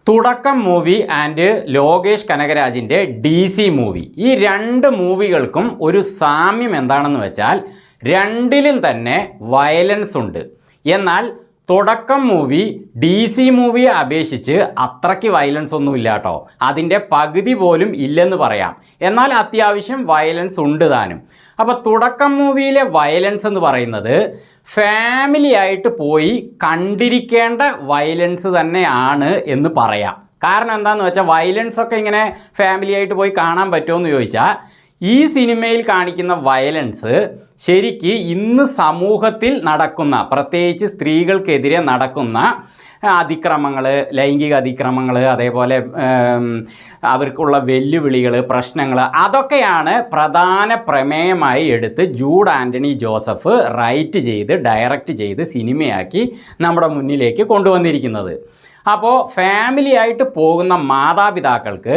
തുടക്കം movie and Lokesh കനകരാജിൻ്റെ DC movie, ഈ രണ്ട് മൂവികൾക്കും ഒരു സാമ്യം എന്താണെന്ന് വെച്ചാൽ രണ്ടിലും തന്നെ വയലൻസ് ഉണ്ട്. എന്നാൽ തുടക്കം മൂവി DC മൂവിയെ അപേക്ഷിച്ച് അത്രയ്ക്ക് വയലൻസ് ഒന്നും ഇല്ല കേട്ടോ. അതിൻ്റെ പകുതി പോലും ഇല്ലെന്ന് പറയാം. എന്നാൽ അത്യാവശ്യം വയലൻസ് ഉണ്ട് താനും. അപ്പോൾ തുടക്കം മൂവിയിലെ വയലൻസ് എന്ന് പറയുന്നത് ഫാമിലി ആയിട്ട് പോയി കണ്ടിരിക്കേണ്ട വയലൻസ് തന്നെയാണ് എന്ന് പറയാം. കാരണം എന്താണെന്ന് വെച്ചാൽ വയലൻസ് ഒക്കെ ഇങ്ങനെ ഫാമിലി ആയിട്ട് പോയി കാണാൻ പറ്റുമോ എന്ന് ചോദിച്ചാൽ ഈ സിനിമയിൽ കാണിക്കുന്ന വയലൻസ് ശരിക്ക് ഇന്ന് സമൂഹത്തിൽ നടക്കുന്ന, പ്രത്യേകിച്ച് സ്ത്രീകൾക്കെതിരെ നടക്കുന്ന അതിക്രമങ്ങൾ, ലൈംഗിക അതിക്രമങ്ങൾ, അതേപോലെ അവർക്കുള്ള വെല്ലുവിളികൾ, പ്രശ്നങ്ങൾ, അതൊക്കെയാണ് പ്രധാന പ്രമേയമായി എടുത്ത് ജൂഡ് ആൻ്റണി ജോസഫ് റൈറ്റ് ചെയ്ത് ഡയറക്റ്റ് ചെയ്ത് സിനിമയാക്കി നമ്മുടെ മുന്നിലേക്ക് കൊണ്ടുവന്നിരിക്കുന്നത്. അപ്പോൾ ഫാമിലി ആയിട്ട് പോകുന്ന മാതാപിതാക്കൾക്ക്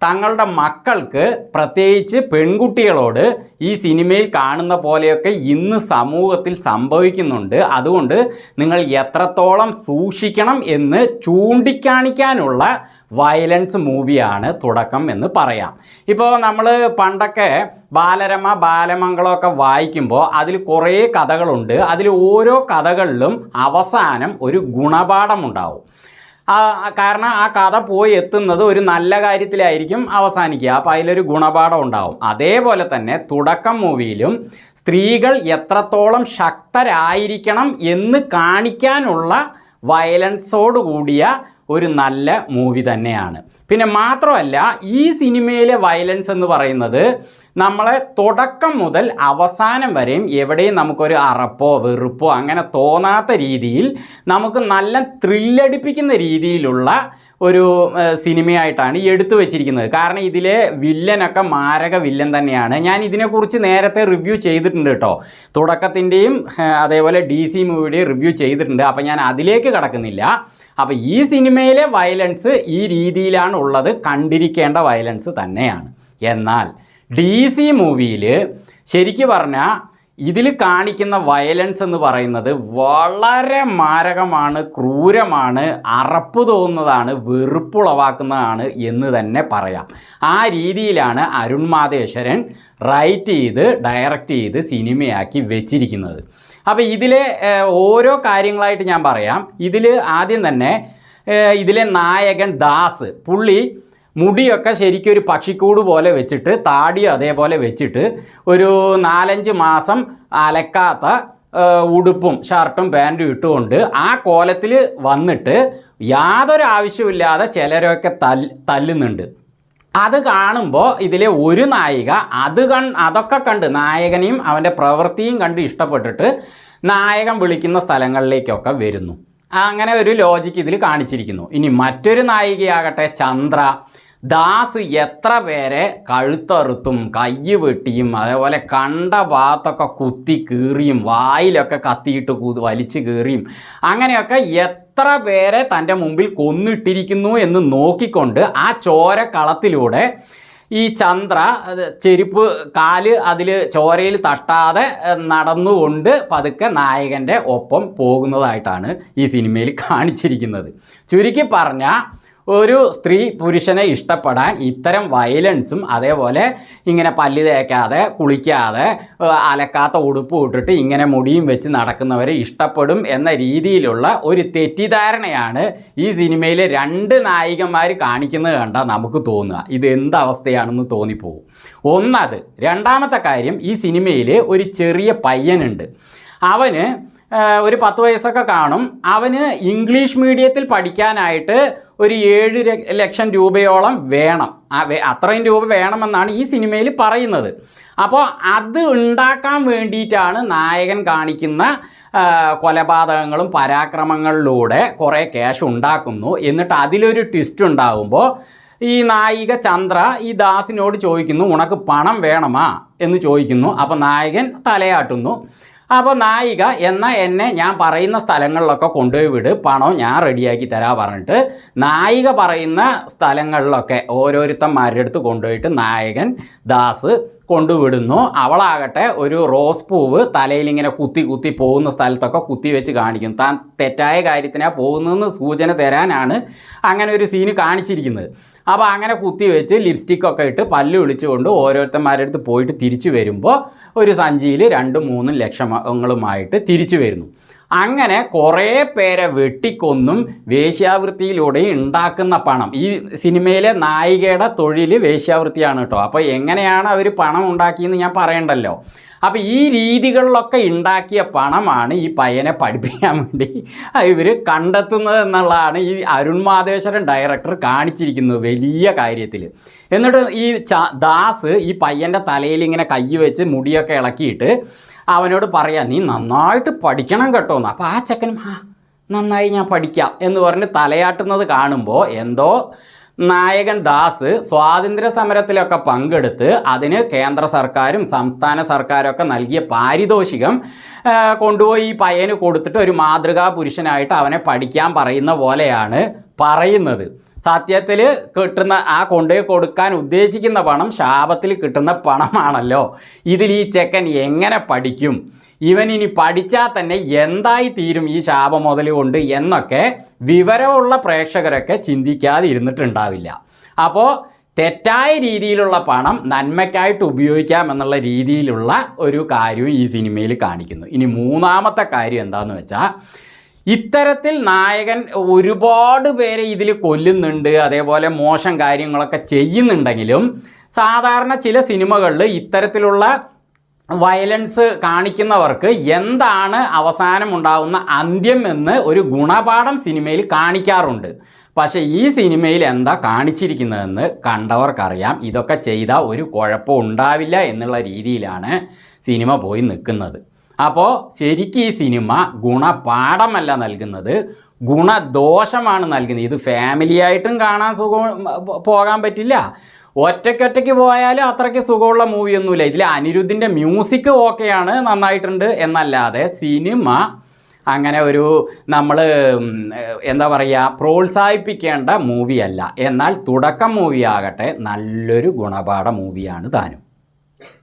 തങ്ങളുടെ മക്കൾക്ക്, പ്രത്യേകിച്ച് പെൺകുട്ടികളോട് ഈ സിനിമയിൽ കാണുന്ന പോലെയൊക്കെ ഇന്ന് സമൂഹത്തിൽ സംഭവിക്കുന്നുണ്ട്. അതുകൊണ്ട് നിങ്ങൾ എത്രത്തോളം സൂക്ഷിക്കണം എന്ന് ചൂണ്ടിക്കാണിക്കാനുള്ള വയലൻസ് മൂവിയാണ് തുടക്കം എന്ന് പറയാം. ഇപ്പോൾ നമ്മൾ പണ്ടൊക്കെ ബാലരമ, ബാലമംഗളമൊക്കെ വായിക്കുമ്പോൾ അതിൽ കുറേ കഥകളുണ്ട്. അതിൽ ഓരോ കഥകളിലും അവസാനം ഒരു ഗുണപാഠമുണ്ടാവും. കാരണം ആ കഥ പോയി എത്തുന്നത് ഒരു നല്ല കാര്യത്തിലായിരിക്കും അവസാനിക്കുക. അപ്പോൾ അതിലൊരു ഗുണപാഠം ഉണ്ടാവും. അതേപോലെ തന്നെ തുടക്കം മൂവിയിലും സ്ത്രീകൾ എത്രത്തോളം ശക്തരായിരിക്കണം എന്ന് കാണിക്കാനുള്ള വയലൻസോട് കൂടിയ ഒരു നല്ല മൂവി തന്നെയാണ്. പിന്നെ മാത്രമല്ല, ഈ സിനിമയിലെ വയലൻസ് എന്ന് പറയുന്നത് നമ്മളെ തുടക്കം മുതൽ അവസാനം വരെയും എവിടെയും നമുക്കൊരു അറപ്പോ വെറുപ്പോ അങ്ങനെ തോന്നാത്ത രീതിയിൽ നമുക്ക് നല്ല ത്രില്ലടിപ്പിക്കുന്ന രീതിയിലുള്ള ഒരു സിനിമയായിട്ടാണ് എടുത്തു വെച്ചിരിക്കുന്നത്. കാരണം ഇതിലെ വില്ലനൊക്കെ മാരക വില്ലൻ തന്നെയാണ്. ഞാൻ ഇതിനെക്കുറിച്ച് നേരത്തെ റിവ്യൂ ചെയ്തിട്ടുണ്ട് കേട്ടോ. തുടക്കത്തിൻ്റെയും അതേപോലെ DC മൂവിയുടെയും റിവ്യൂ ചെയ്തിട്ടുണ്ട്. അപ്പോൾ ഞാൻ അതിലേക്ക് കടക്കുന്നില്ല. അപ്പോൾ ഈ സിനിമയിലെ വയലൻസ് ഈ രീതിയിലാണ് ഉള്ളത്, കണ്ടിരിക്കേണ്ട വയലൻസ് തന്നെയാണ്. എന്നാൽ DC മൂവിയിൽ ശരിക്ക് പറഞ്ഞാൽ ഇതിൽ കാണിക്കുന്ന വയലൻസ് എന്ന് പറയുന്നത് വളരെ മാരകമാണ്, ക്രൂരമാണ്, അറപ്പ് തോന്നുന്നതാണ്, വെറുപ്പുളവാക്കുന്നതാണ് എന്ന് തന്നെ പറയാം. ആ രീതിയിലാണ് അരുൺ മാതേശ്വരൻ റൈറ്റ് ചെയ്ത് ഡയറക്റ്റ് ചെയ്ത് സിനിമയാക്കി വെച്ചിരിക്കുന്നത്. അപ്പോൾ ഇതിലെ ഓരോ കാര്യങ്ങളായിട്ട് ഞാൻ പറയാം. ഇതിൽ ആദ്യം തന്നെ ഇതിലെ നായകൻ ദാസ്, പുള്ളി മുടിയൊക്കെ ശരിക്കും ഒരു പക്ഷിക്കൂട് പോലെ വെച്ചിട്ട്, താടിയോ അതേപോലെ വെച്ചിട്ട്, ഒരു 4-5 മാസം അലക്കാത്ത ഉടുപ്പും ഷർട്ടും പാൻറ്റും ഇട്ടുകൊണ്ട് ആ കോലത്തിൽ വന്നിട്ട് യാതൊരു ആവശ്യമില്ലാതെ ചിലരൊക്കെ തല്ലുന്നുണ്ട്. അത് കാണുമ്പോൾ ഇതിലെ ഒരു നായിക അതൊക്കെ കണ്ട് നായകനെയും അവൻ്റെ പ്രവൃത്തിയും കണ്ട് ഇഷ്ടപ്പെട്ടിട്ട് നായകൻ വിളിക്കുന്ന സ്ഥലങ്ങളിലേക്കൊക്കെ വരുന്നു. അങ്ങനെ ഒരു ലോജിക്ക് ഇതിൽ കാണിച്ചിരിക്കുന്നു. ഇനി മറ്റൊരു നായികയാകട്ടെ ചന്ദ്ര, ദാസ് എത്ര പേരെ കഴുത്തറുത്തും കയ്യ് വെട്ടിയും അതേപോലെ കണ്ട ഭാഗത്തൊക്കെ കുത്തി കീറിയും വായിലൊക്കെ കത്തിയിട്ട് വലിച്ചു കീറിയും അങ്ങനെയൊക്കെ എത്ര പേരെ തൻ്റെ മുമ്പിൽ കൊന്നിട്ടിരിക്കുന്നു എന്ന് നോക്കിക്കൊണ്ട് ആ ചോരക്കളത്തിലൂടെ ഈ ചന്ദ്ര ചെരുപ്പ് കാല് അതിൽ ചോരയിൽ തട്ടാതെ നടന്നുകൊണ്ട് പതുക്കെ നായകൻ്റെ ഒപ്പം പോകുന്നതായിട്ടാണ് ഈ സിനിമയിൽ കാണിച്ചിരിക്കുന്നത്. ചുരുക്കി പറഞ്ഞാൽ ഒരു സ്ത്രീ പുരുഷനെ ഇഷ്ടപ്പെടാൻ ഇത്തരം വയലൻസും അതേപോലെ ഇങ്ങനെ പല്ല് തേക്കാതെ കുളിക്കാതെ അലക്കാത്ത ഉടുപ്പ് ഇട്ടിട്ട് ഇങ്ങനെ മുടിയും വെച്ച് നടക്കുന്നവരെ ഇഷ്ടപ്പെടും എന്ന രീതിയിലുള്ള ഒരു തെറ്റിദ്ധാരണയാണ് ഈ സിനിമയിലെ രണ്ട് നായികന്മാർ കാണിക്കുന്നത് കണ്ടാൽ നമുക്ക് തോന്നുക. ഇത് എന്തവസ്ഥയാണെന്ന് തോന്നിപ്പോകും. ഒന്നത്. രണ്ടാമത്തെ കാര്യം, ഈ സിനിമയിൽ ഒരു ചെറിയ പയ്യനുണ്ട്. അവന് ഒരു 10 വയസ്സൊക്കെ കാണും. അവന് ഇംഗ്ലീഷ് മീഡിയത്തിൽ പഠിക്കാനായിട്ട് ഒരു 7 ലക്ഷം രൂപയോളം വേണം. അത്രയും രൂപ വേണമെന്നാണ് ഈ സിനിമയിൽ പറയുന്നത്. അപ്പോൾ അത് ഉണ്ടാക്കാൻ വേണ്ടിയിട്ടാണ് നായകൻ കാണിക്കുന്ന കൊലപാതകങ്ങളും പരാക്രമങ്ങളിലൂടെ കുറേ ക്യാഷ് ഉണ്ടാക്കുന്നു. എന്നിട്ട് അതിലൊരു ട്വിസ്റ്റ് ഉണ്ടാകുമ്പോൾ ഈ നായിക ചന്ദ്ര ഈ ദാസിനോട് ചോദിക്കുന്നു, ഉനക്ക് പണം വേണമാ എന്ന് ചോദിക്കുന്നു. അപ്പോൾ നായകൻ തലയാട്ടുന്നു. അപ്പോൾ നായിക എന്നെ ഞാൻ പറയുന്ന സ്ഥലങ്ങളിലൊക്കെ കൊണ്ടുപോയി വിട്, പണം ഞാൻ റെഡിയാക്കി തരാൻ പറഞ്ഞിട്ട് നായിക പറയുന്ന സ്ഥലങ്ങളിലൊക്കെ ഓരോരുത്തന്മാരുടെ അടുത്ത് കൊണ്ടുപോയിട്ട് നായകൻ ദാസ് കൊണ്ടുവിടുന്നു. അവളാകട്ടെ ഒരു റോസ് പൂവ് തലയിലിങ്ങനെ കുത്തി കുത്തി പോകുന്ന സ്ഥലത്തൊക്കെ കുത്തി വെച്ച് കാണിക്കും. താൻ തെറ്റായ കാര്യത്തിനാണ് പോകുന്നതെന്ന് സൂചന തരാനാണ് അങ്ങനെ ഒരു സീന് കാണിച്ചിരിക്കുന്നത്. അപ്പോൾ അങ്ങനെ കുത്തി വെച്ച് ലിപ്സ്റ്റിക്കൊക്കെ ഇട്ട് പല്ല് വിളിച്ചുകൊണ്ട് ഓരോരുത്തന്മാരുടെ അടുത്ത് പോയിട്ട് തിരിച്ചു വരുമ്പോൾ ഒരു സഞ്ചിയിൽ 2-3 ലക്ഷങ്ങളുമായിട്ട് തിരിച്ചു വരുന്നു. അങ്ങനെ കുറേ പേരെ വെട്ടിക്കൊന്നും വേശ്യാവൃത്തിയിലൂടെ ഉണ്ടാക്കുന്ന പണം, ഈ സിനിമയിലെ നായികയുടെ തൊഴിൽ വേശ്യാവൃത്തിയാണ് കേട്ടോ. അപ്പോൾ എങ്ങനെയാണ് അവർ പണം ഉണ്ടാക്കിയെന്ന് ഞാൻ പറയണ്ടല്ലോ. അപ്പോൾ ഈ രീതികളിലൊക്കെ ഉണ്ടാക്കിയ പണമാണ് ഈ പയ്യനെ പഠിപ്പിക്കാൻ വേണ്ടി ഇവർ കണ്ടെത്തുന്നത് എന്നുള്ളതാണ് ഈ അരുൺ മാധേശ്വരൻ ഡയറക്ടർ കാണിച്ചിരിക്കുന്നത് വലിയ കാര്യത്തിൽ. എന്നിട്ട് ഈ ദാസ് ഈ പയ്യൻ്റെ തലയിൽ ഇങ്ങനെ കൈ വെച്ച് മുടിയൊക്കെ ഇളക്കിയിട്ട് അവനോട് പറയാം, നീ നന്നായിട്ട് പഠിക്കണം കേട്ടോ എന്ന്. അപ്പോൾ ആ ചെക്കൻ നന്നായി ഞാൻ പഠിക്കാം എന്ന് പറഞ്ഞ് തലയാട്ടുന്നത് കാണുമ്പോൾ എന്തോ നായകൻ ദാസ് സ്വാതന്ത്ര്യ സമരത്തിലൊക്കെ പങ്കെടുത്ത് അതിന് കേന്ദ്ര സർക്കാരും സംസ്ഥാന സർക്കാരൊക്കെ നൽകിയ പാരിതോഷികം കൊണ്ടുപോയി ഈ പയ്യന് കൊടുത്തിട്ട് ഒരു മാതൃകാ പുരുഷനായിട്ട് അവനെ പഠിക്കാൻ പറയുന്ന പോലെയാണ് പറയുന്നത്. സത്യത്തിൽ കിട്ടുന്ന ആ കൊണ്ടുപോയി കൊടുക്കാൻ ഉദ്ദേശിക്കുന്ന പണം ശാപത്തിൽ കിട്ടുന്ന പണമാണല്ലോ. ഇതിൽ ഈ ചെക്കൻ എങ്ങനെ പഠിക്കും, ഇവനിനി പഠിച്ചാൽ തന്നെ എന്തായി തീരും ഈ ശാപം മുതൽ കൊണ്ട് എന്നൊക്കെ വിവരമുള്ള പ്രേക്ഷകരൊക്കെ ചിന്തിക്കാതെ ഇരുന്നിട്ടുണ്ടാവില്ല. അപ്പോൾ തെറ്റായ രീതിയിലുള്ള പണം നന്മയ്ക്കായിട്ട് ഉപയോഗിക്കാം എന്നുള്ള രീതിയിലുള്ള ഒരു കാര്യവും ഈ സിനിമയിൽ കാണിക്കുന്നു. ഇനി മൂന്നാമത്തെ കാര്യം എന്താണെന്ന് വെച്ചാൽ, ഇത്തരത്തിൽ നായകൻ ഒരുപാട് പേരെ ഇതിൽ കൊല്ലുന്നുണ്ട്, അതേപോലെ മോശം കാര്യങ്ങളൊക്കെ ചെയ്യുന്നുണ്ടെങ്കിലും സാധാരണ ചില സിനിമകളിൽ ഇത്തരത്തിലുള്ള വയലൻസ് കാണിക്കുന്നവർക്ക് എന്താണ് അവസാനം ഉണ്ടാകുന്ന അന്ത്യം എന്ന് ഒരു ഗുണപാഠം സിനിമയിൽ കാണിക്കാറുണ്ട്. പക്ഷേ ഈ സിനിമയിൽ എന്താ കാണിച്ചിരിക്കുന്നതെന്ന് കണ്ടവർക്കറിയാം. ഇതൊക്കെ ചെയ്താൽ ഒരു കുഴപ്പം ഉണ്ടാവില്ല എന്നുള്ള രീതിയിലാണ് സിനിമ പോയി നിൽക്കുന്നത്. അപ്പോൾ ശരിക്കും ഈ സിനിമ ഗുണപാഠമല്ല നൽകുന്നത്, ഗുണദോഷമാണ് നൽകുന്നത്. ഇത് ഫാമിലിയായിട്ടും കാണാൻ പോകാൻ പറ്റില്ല, ഒറ്റയ്ക്കൊറ്റയ്ക്ക് പോയാലും അത്രയ്ക്ക് സുഖമുള്ള മൂവിയൊന്നുമില്ല. ഇതിൽ അനിരുദ്ധിൻ്റെ മ്യൂസിക് ഓക്കെയാണ്, നന്നായിട്ടുണ്ട് എന്നല്ലാതെ സിനിമ അങ്ങനെ ഒരു നമ്മൾ എന്താ പറയുക പ്രോത്സാഹിപ്പിക്കേണ്ട മൂവിയല്ല. എന്നാൽ തുടക്കം മൂവി ആകട്ടെ നല്ലൊരു ഗുണപാഠ മൂവിയാണ് താനും.